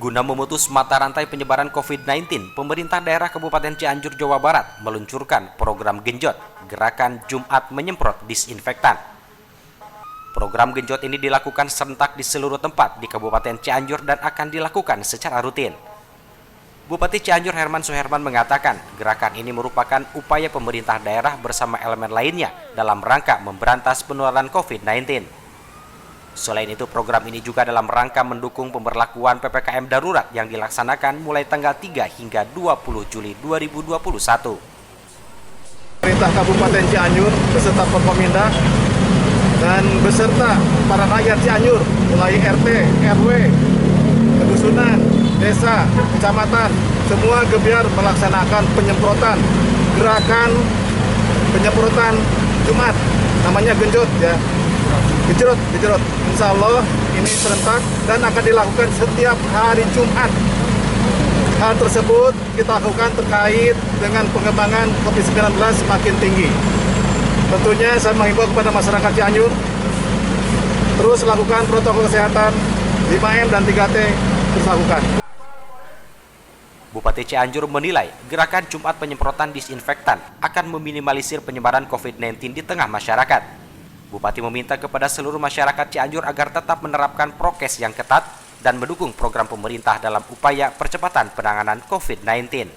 Guna memutus mata rantai penyebaran COVID-19, pemerintah daerah Kabupaten Cianjur, Jawa Barat meluncurkan program Genjot, Gerakan Jumat Menyemprot Disinfektan. Program Genjot ini dilakukan serentak di seluruh tempat di Kabupaten Cianjur dan akan dilakukan secara rutin. Bupati Cianjur Herman Suherman mengatakan, gerakan ini merupakan upaya pemerintah daerah bersama elemen lainnya dalam rangka memberantas penularan COVID-19. Selain itu, program ini juga dalam rangka mendukung pemberlakuan PPKM darurat yang dilaksanakan mulai tanggal 3 hingga 20 Juli 2021. Pemerintah Kabupaten Cianjur beserta Forkominda dan beserta para rakyat Cianjur, mulai RT, RW, kedusunan, desa, kecamatan, semua gebiar melaksanakan penyemprotan, gerakan penyemprotan Jumat, namanya Genjot ya. Gejrot. Insya Allah ini serentak dan akan dilakukan setiap hari Jumat. Hal tersebut kita lakukan terkait dengan pengembangan COVID-19 semakin tinggi. Tentunya saya mengimbau kepada masyarakat Cianjur terus lakukan protokol kesehatan 5M dan 3T terus lakukan. Bupati Cianjur menilai gerakan Jumat penyemprotan disinfektan akan meminimalisir penyebaran COVID-19 di tengah masyarakat. Bupati meminta kepada seluruh masyarakat Cianjur agar tetap menerapkan prokes yang ketat dan mendukung program pemerintah dalam upaya percepatan penanganan COVID-19.